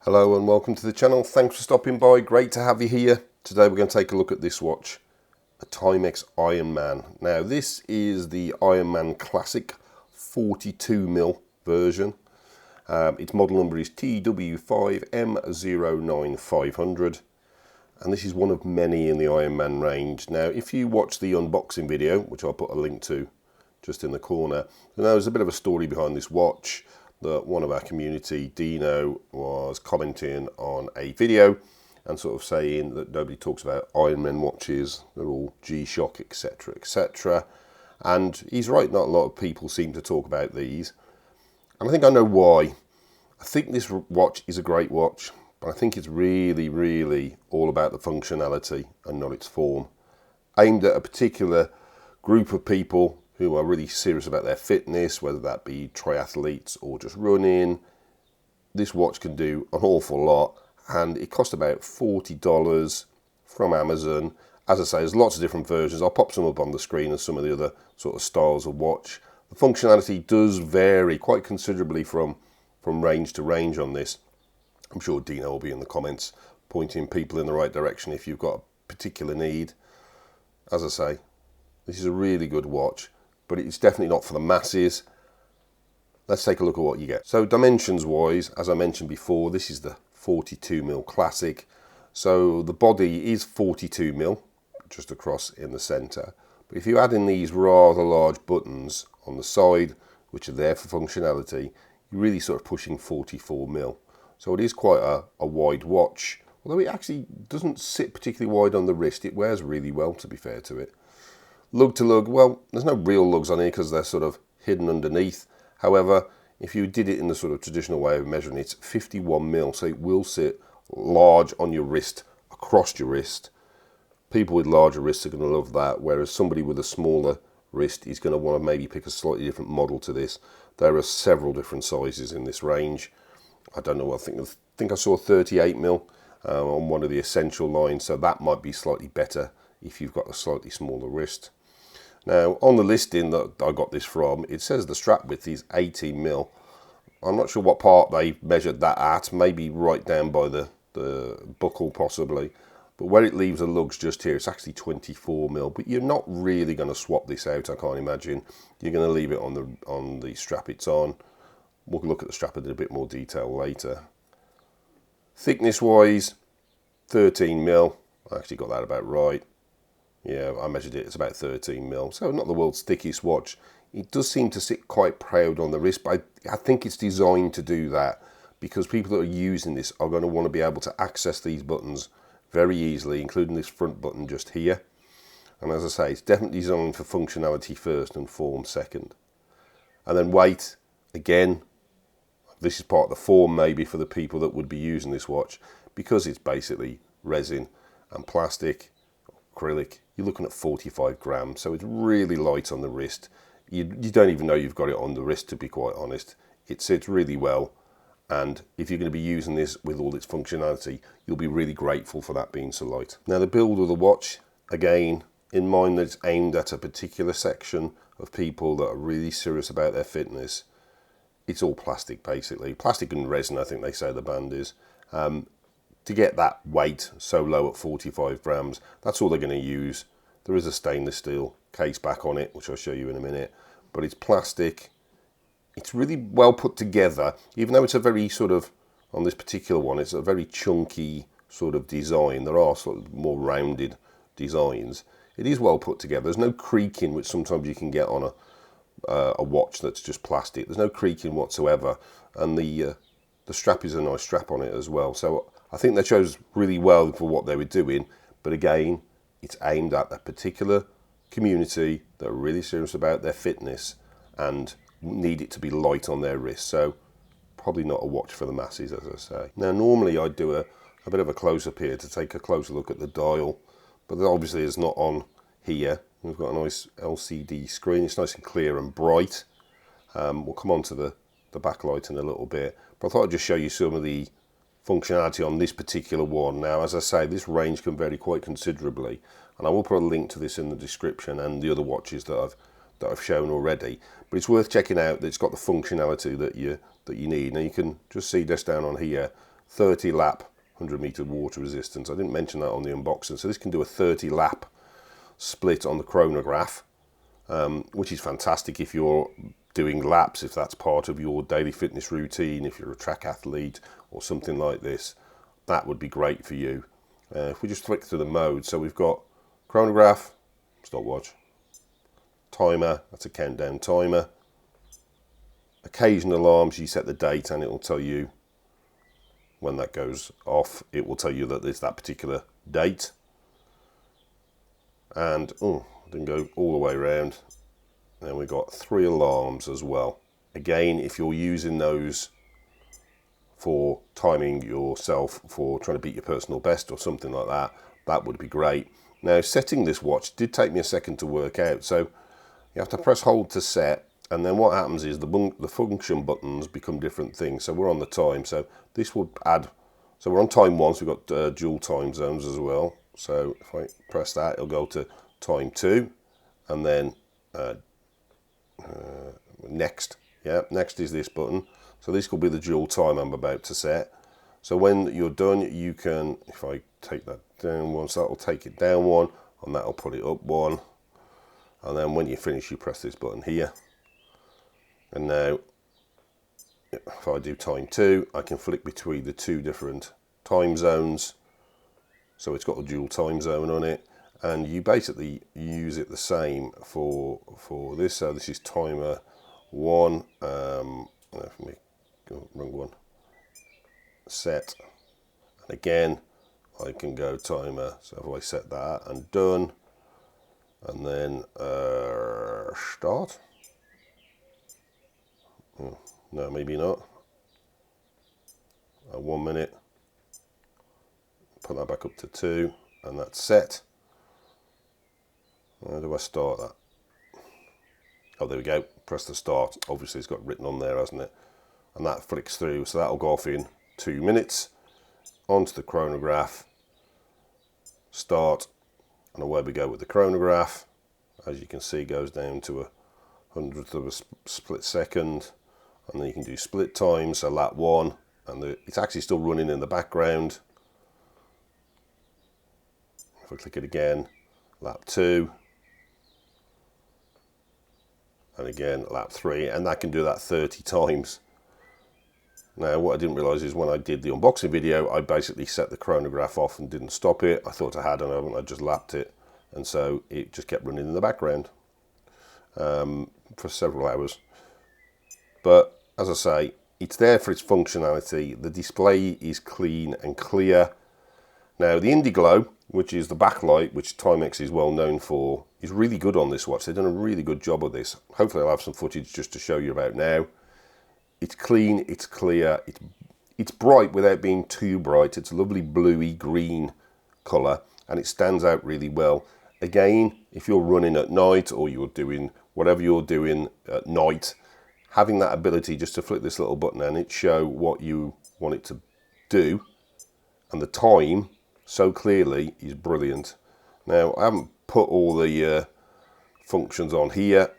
Hello and welcome to the channel. Thanks for stopping by. Great to have you here. Today we're going to take a look at this watch, a TIMEX Ironman. Now this is the Ironman Classic 42mm version. Its model number is TW5M09500 and this is one of many in the Ironman range. Now if you watch the unboxing video, which I'll put a link to just in the corner, there's a bit of a story behind this watch. That one of our community, Dino, was commenting on a video and sort of saying that nobody talks about Ironman watches, they're all G-Shock, etc, etc. And he's right, not a lot of people seem to talk about these. And I think I know why. I think this watch is a great watch, but I think it's really all about the functionality and not its form. Aimed at a particular group of people who are really serious about their fitness, whether that be triathletes or just running. This watch can do an awful lot, and it cost about $40 from Amazon. As I say, there's lots of different versions. I'll pop some up on the screen and some of the other sort of styles of watch. The functionality does vary quite considerably from range to range on this. I'm sure Dino will be in the comments pointing people in the right direction if you've got a particular need. As I say, this is a really good watch, but it's definitely not for the masses. Let's take a look at what you get. So dimensions wise, as I mentioned before, this is the 42mm Classic. So the body is 42mm, just across in the center. But if you add in these rather large buttons on the side, which are there for functionality, you're really sort of pushing 44mm. So it is quite a wide watch, although it actually doesn't sit particularly wide on the wrist. It wears really well, to be fair to it. Lug to lug, well, there's no real lugs on here because they're sort of hidden underneath. However, if you did it in the sort of traditional way of measuring, it's 51mm, so it will sit large on your wrist, across your wrist. People with larger wrists are going to love that, whereas somebody with a smaller wrist is going to want to maybe pick a slightly different model to this. There are several different sizes in this range. I don't know, I think I saw 38mm on one of the essential lines, so that might be slightly better if you've got a slightly smaller wrist. Now, on the listing that I got this from, it says the strap width is 18mm. I'm not sure what part they measured that at, maybe right down by the buckle possibly. But where it leaves the lugs just here, it's actually 24mm. But you're not really going to swap this out, I can't imagine. You're going to leave it on the strap it's on. We'll look at the strap in a bit more detail later. Thickness wise, 13mm. I actually got that about right. Yeah, I measured it, it's about 13mm, so not the world's thickest watch. It does seem to sit quite proud on the wrist, but I think it's designed to do that because people that are using this are going to want to be able to access these buttons very easily, including this front button just here. And as I say, it's definitely designed for functionality first and form second. And then weight, again, this is part of the form maybe for the people that would be using this watch, because it's basically resin and plastic, acrylic. You're looking at 45 grams, so it's really light on the wrist. You don't even know you've got it on the wrist, to be quite honest. It sits really well, and if you're going to be using this with all its functionality, you'll be really grateful for that being so light. Now the build of the watch, again, in mind that it's aimed at a particular section of people that are really serious about their fitness. It's all plastic basically. Plastic and resin, I think they say the band is. To get that weight so low at 45 grams, that's all they're going to use. There is a stainless steel case back on it, which I'll show you in a minute, but it's plastic. It's really well put together, even though it's a very sort of, on this particular one, it's a very chunky sort of design. There are sort of more rounded designs. It is well put together. There's no creaking, which sometimes you can get on a watch that's just plastic. There's no creaking whatsoever, and the strap is a nice strap on it as well. So I think they chose really well for what they were doing, but again, it's aimed at that particular community that are really serious about their fitness and need it to be light on their wrist. So probably not a watch for the masses, as I say. Now normally I'd do a bit of a close-up here to take a closer look at the dial, but obviously it's not on here. We've got a nice LCD screen. It's nice and clear and bright. We'll come on to the backlight in a little bit, but I thought I'd just show you some of the functionality on this particular one. Now, as I say, this range can vary quite considerably, and I will put a link to this in the description and the other watches that I've shown already. But it's worth checking out that it's got the functionality that you need. Now you can just see this down on here, 30 lap 100-meter water resistance. I didn't mention that on the unboxing. So this can do a 30 lap split on the chronograph, which is fantastic if you're doing laps, if that's part of your daily fitness routine, if you're a track athlete or something like this. That would be great for you. If we just flick through the modes, so we've got chronograph, stopwatch, timer, that's a countdown timer, occasional alarms, you set the date and it will tell you when that goes off. It will tell you that it's that particular date. And didn't go all the way around. Then we've got 3 alarms as well. Again, if you're using those for timing yourself for trying to beat your personal best or something like that, that would be great. Now, setting this watch did take me a second to work out. So you have to press hold to set, and then what happens is the function buttons become different things. So we're on the time, so this would add, so we're on time 1, so we've got dual time zones as well. So if I press that, it'll go to time 2, and then next. Yeah, next is this button. So this will be the dual time I'm about to set. So when you're done, you can, if I take that down one, so that'll take it down 1, and that'll put it up 1. And then when you finish, you press this button here. And now, if I do time 2, I can flick between the 2 different time zones. So it's got a dual time zone on it. And you basically use it the same for this. So this is timer 1. Let me go wrong one. Set. And again, I can go timer. So if I set that and done, and then start. No, maybe not. 1 minute. Put that back up to 2, and that's set. How do I start that? Oh, there we go. Press the start. Obviously, it's got written on there, hasn't it? And that flicks through. So that'll go off in 2 minutes. Onto the chronograph. Start. And away we go with the chronograph. As you can see, goes down to a 100th of a split second. And then you can do split time. So lap 1. And it's actually still running in the background. If I click it again, lap 2. And again, lap 3, and that can do that 30 times. Now, what I didn't realise is when I did the unboxing video, I basically set the chronograph off and didn't stop it. I thought I had, and I just lapped it. And so it just kept running in the background for several hours. But as I say, it's there for its functionality. The display is clean and clear. Now, the Indiglow, which is the backlight, which Timex is well known for, is really good on this watch. They've done a really good job of this. Hopefully I'll have some footage just to show you about now. It's clean, it's clear, it's bright without being too bright. It's a lovely bluey green colour, and it stands out really well. Again, if you're running at night or you're doing whatever you're doing at night, having that ability just to flick this little button and it show what you want it to do and the time so clearly is brilliant. Now, I haven't put all the functions on here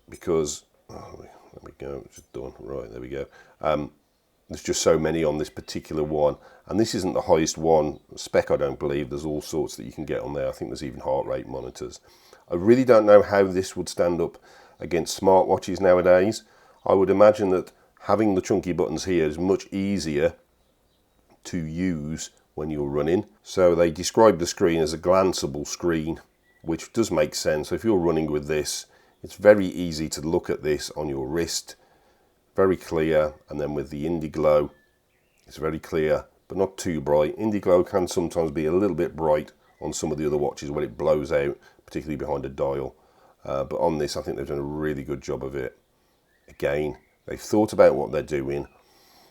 because, there we go, it's just done. Right, there we go. There's just so many on this particular one, and this isn't the highest one spec, I don't believe. There's all sorts that you can get on there. I think there's even heart rate monitors. I really don't know how this would stand up against smartwatches nowadays. I would imagine that having the chunky buttons here is much easier to use when you're running. So they describe the screen as a glanceable screen, which does make sense. So if you're running with this, it's very easy to look at this on your wrist, very clear. And then with the Indiglow, it's very clear, but not too bright. Indiglow can sometimes be a little bit bright on some of the other watches when it blows out, particularly behind a dial. But on this, I think they've done a really good job of it. Again, they've thought about what they're doing.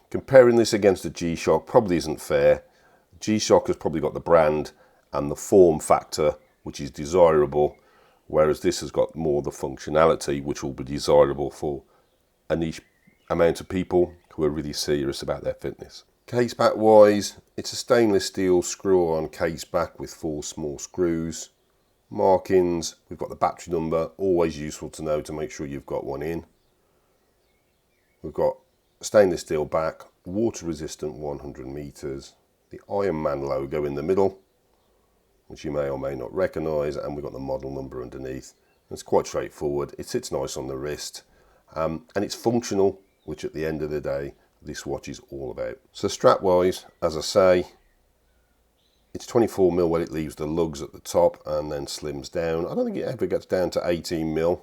Comparing this against the G-Shock probably isn't fair. G-Shock has probably got the brand and the form factor, which is desirable, whereas this has got more the functionality, which will be desirable for a niche amount of people who are really serious about their fitness. Case back wise, it's a stainless steel screw-on case back with 4 small screws. Markings, we've got the battery number, always useful to know to make sure you've got one in. We've got stainless steel back, water resistant 100 meters, the Ironman logo in the middle, which you may or may not recognize, and we've got the model number underneath. It's quite straightforward. It sits nice on the wrist, and it's functional, which at the end of the day this watch is all about. So strap wise, as I say, it's 24mm when it leaves the lugs at the top and then slims down. I don't think it ever gets down to 18mm.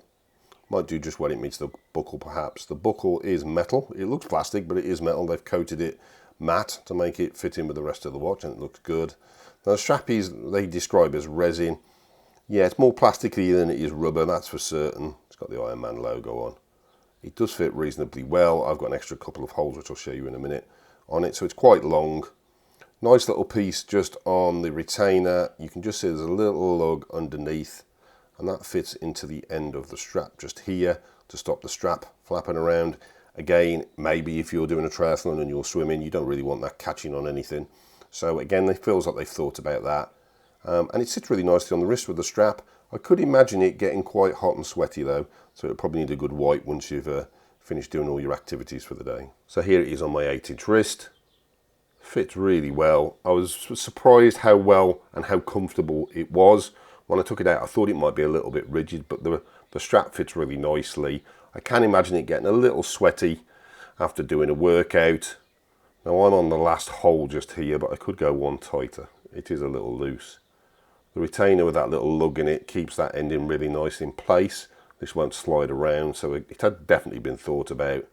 Might do just when it meets the buckle perhaps. The buckle is metal. It looks plastic, but it is metal. They've coated it matte to make it fit in with the rest of the watch, and it looks good. Now the strap is, they describe as resin. Yeah, it's more plasticky than it is rubber, that's for certain. It's got the Ironman logo on. It does fit reasonably well. I've got an extra couple of holes, which I'll show you in a minute, on it, so it's quite long. Nice little piece just on the retainer. You can just see there's a little lug underneath, and that fits into the end of the strap just here to stop the strap flapping around. Again, maybe if you're doing a triathlon and you're swimming, you don't really want that catching on anything. So again, it feels like they've thought about that. And it sits really nicely on the wrist with the strap. I could imagine it getting quite hot and sweaty though, so it'll probably need a good wipe once you've finished doing all your activities for the day. So here it is on my 8-inch wrist. Fits really well. I was surprised how well and how comfortable it was. When I took it out, I thought it might be a little bit rigid, but the strap fits really nicely. I can imagine it getting a little sweaty after doing a workout. Now I'm on the last hole just here, but I could go one tighter. It is a little loose. The retainer with that little lug in it keeps that ending really nice in place. This won't slide around, so it had definitely been thought about.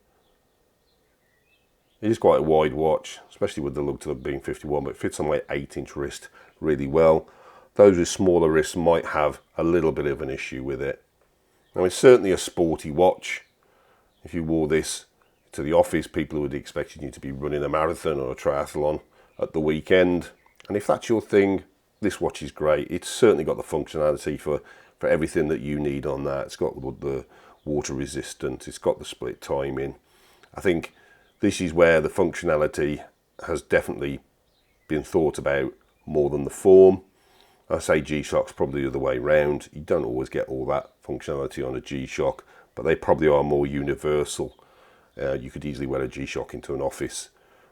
It is quite a wide watch, especially with the lug to the being 51, but it fits on my 8-inch wrist really well. Those with smaller wrists might have a little bit of an issue with it. Now it's certainly a sporty watch. If you wore this to the office, people would be expecting you to be running a marathon or a triathlon at the weekend. And if that's your thing, this watch is great. It's certainly got the functionality for everything that you need on that. It's got the water resistant, it's got the split timing. I think this is where the functionality has definitely been thought about more than the form. I say G-Shock's probably the other way round. You don't always get all that functionality on a G-Shock, but they probably are more universal. You could easily wear a G-Shock into an office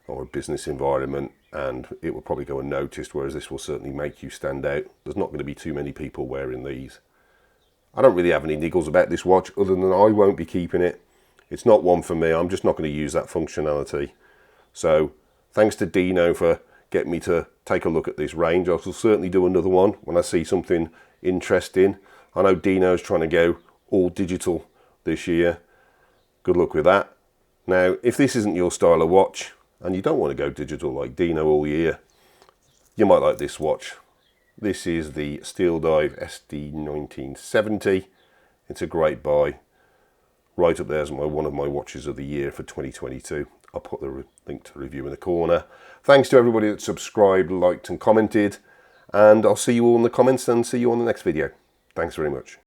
or a business environment and it will probably go unnoticed, whereas this will certainly make you stand out. There's not going to be too many people wearing these. I don't really have any niggles about this watch other than I won't be keeping it. It's not one for me. I'm just not going to use that functionality. So thanks to Dino for getting me to take a look at this range. I will certainly do another one when I see something interesting. I know Dino's trying to go all digital this year. Good luck with that. Now, if this isn't your style of watch and you don't want to go digital like Dino all year, you might like this watch. This is the Steel Dive SD 1970. It's a great buy. Right up there as one of my watches of the year for 2022. I'll put the link to the review in the corner. Thanks to everybody that subscribed, liked and commented. And I'll see you all in the comments and see you on the next video. Thanks very much.